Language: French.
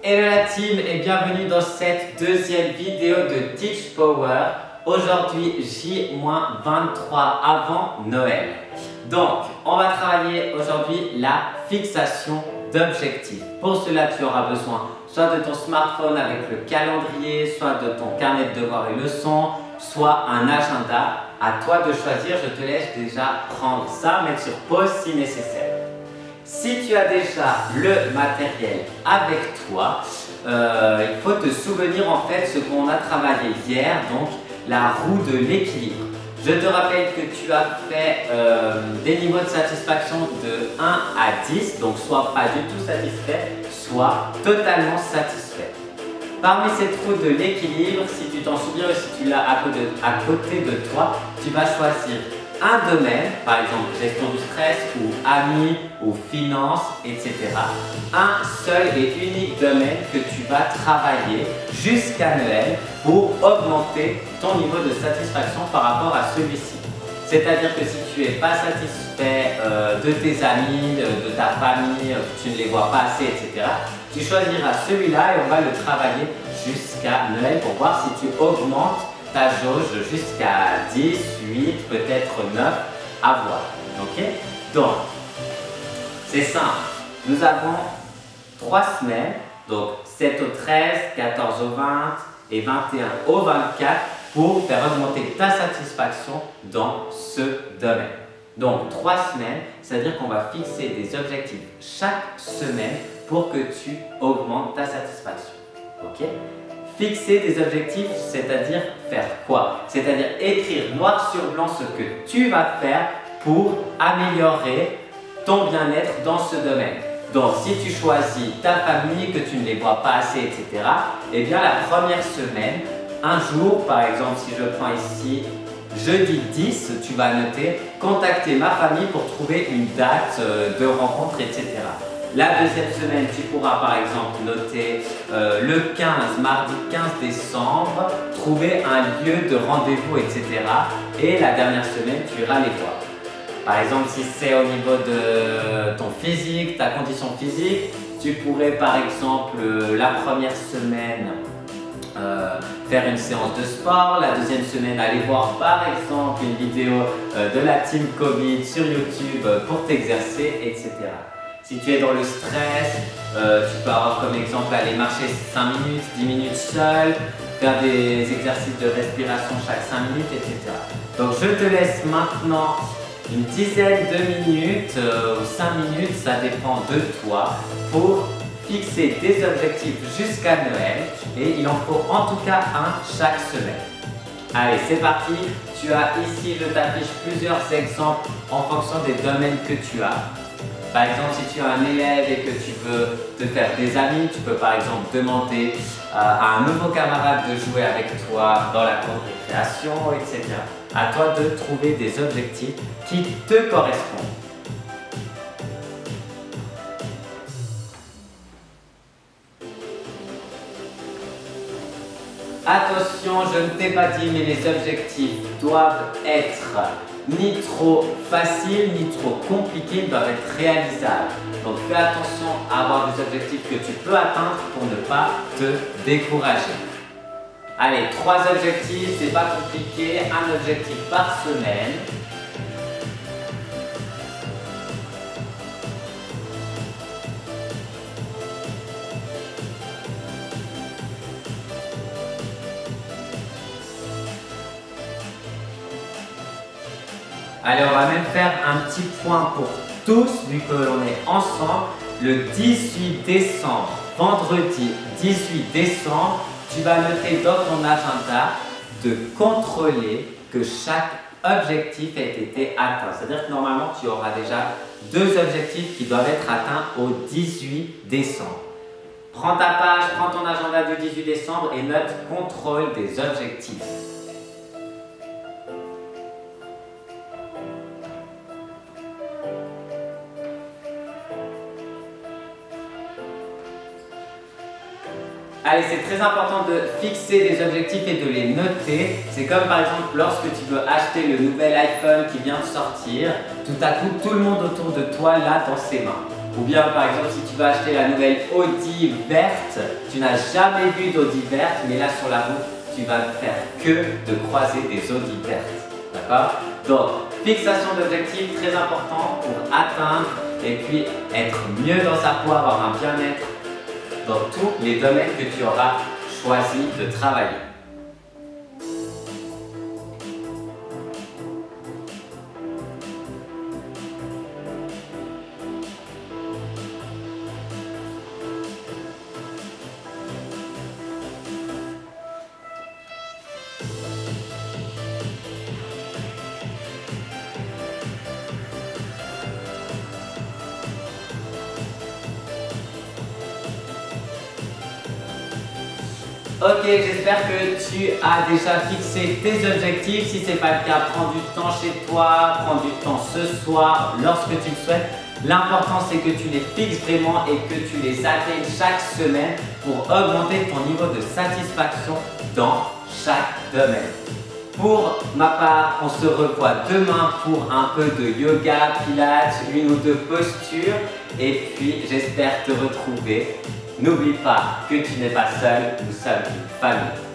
Hello la team et bienvenue dans cette deuxième vidéo de Teach Power. Aujourd'hui, J-23 avant Noël. Donc, on va travailler aujourd'hui la fixation d'objectifs. Pour cela, tu auras besoin soit de ton smartphone avec le calendrier, soit de ton carnet de devoirs et leçons, soit un agenda. À toi de choisir, je te laisse déjà prendre ça, mettre sur pause si nécessaire. Si tu as déjà le matériel avec toi, il faut te souvenir en fait ce qu'on a travaillé hier, donc la roue de l'équilibre. Je te rappelle que tu as fait des niveaux de satisfaction de 1 à 10, donc soit pas du tout satisfait, soit totalement satisfait. Parmi cette roue de l'équilibre, si tu t'en souviens ou si tu l'as à côté de toi, tu vas choisir un domaine, par exemple gestion du stress ou amis ou finances, etc. Un seul et unique domaine que tu vas travailler jusqu'à Noël pour augmenter ton niveau de satisfaction par rapport à celui-ci. C'est-à-dire que si tu n'es pas satisfait de tes amis, de ta famille, que tu ne les vois pas assez, etc., tu choisiras celui-là et on va le travailler jusqu'à Noël pour voir si tu augmentes ta jauge jusqu'à 10, 8, peut-être 9, à voir. Ok? Donc, c'est simple. Nous avons 3 semaines, donc 7 au 13, 14 au 20 et 21 au 24 pour faire augmenter ta satisfaction dans ce domaine. Donc, 3 semaines, c'est-à-dire qu'on va fixer des objectifs chaque semaine pour que tu augmentes ta satisfaction. Ok? Fixer des objectifs, c'est-à-dire faire quoi? C'est-à-dire écrire noir sur blanc ce que tu vas faire pour améliorer ton bien-être dans ce domaine. Donc, si tu choisis ta famille, que tu ne les vois pas assez, etc., eh bien, la première semaine, un jour, par exemple, si je prends ici jeudi 10, tu vas noter « Contacter ma famille pour trouver une date de rencontre, etc. » La deuxième semaine, tu pourras par exemple noter le 15, mardi 15 décembre, trouver un lieu de rendez-vous, etc. Et la dernière semaine, tu iras les voir. Par exemple, si c'est au niveau de ton physique, ta condition physique, tu pourrais par exemple la première semaine faire une séance de sport, la deuxième semaine aller voir par exemple une vidéo de la team Covid sur YouTube pour t'exercer, etc. Si tu es dans le stress, tu peux avoir comme exemple aller marcher 5 minutes, 10 minutes seul, faire des exercices de respiration chaque 5 minutes, etc. Donc je te laisse maintenant une dizaine de minutes ou 5 minutes, ça dépend de toi, pour fixer des objectifs jusqu'à Noël et il en faut en tout cas un chaque semaine. Allez, c'est parti. Tu as ici, je t'affiche plusieurs exemples en fonction des domaines que tu as. Par exemple, si tu as un élève et que tu veux te faire des amis, tu peux par exemple demander à un nouveau camarade de jouer avec toi dans la cour de récréation, etc. À toi de trouver des objectifs qui te correspondent. Attention, je ne t'ai pas dit, mais les objectifs doivent être ni trop faciles, ni trop compliqués, ils doivent être réalisables. Donc fais attention à avoir des objectifs que tu peux atteindre pour ne pas te décourager. Allez, 3 objectifs, c'est pas compliqué, un objectif par semaine. Allez, on va même faire un petit point pour tous, vu que l'on est ensemble. Le 18 décembre, vendredi 18 décembre, tu vas noter dans ton agenda de contrôler que chaque objectif ait été atteint. C'est-à-dire que normalement, tu auras déjà 2 objectifs qui doivent être atteints au 18 décembre. Prends ta page, prends ton agenda du 18 décembre et note contrôle des objectifs. Allez, c'est très important de fixer des objectifs et de les noter. C'est comme par exemple lorsque tu veux acheter le nouvel iPhone qui vient de sortir, tout à coup tout le monde autour de toi l'a dans ses mains. Ou bien par exemple si tu vas acheter la nouvelle Audi verte, tu n'as jamais vu d'Audi verte, mais là sur la route, tu vas ne faire que de croiser des Audi vertes. D'accord? Donc, fixation d'objectifs, très important pour atteindre et puis être mieux dans sa peau, avoir un bien-être dans tous les domaines que tu auras choisi de travailler. Ok, j'espère que tu as déjà fixé tes objectifs. Si ce n'est pas le cas, prends du temps chez toi, prends du temps ce soir, lorsque tu le souhaites. L'important, c'est que tu les fixes vraiment et que tu les atteignes chaque semaine pour augmenter ton niveau de satisfaction dans chaque domaine. Pour ma part, on se revoit demain pour un peu de yoga, pilates, une ou deux postures. Et puis, j'espère te retrouver. N'oublie pas que tu n'es pas seul, nous sommes une famille.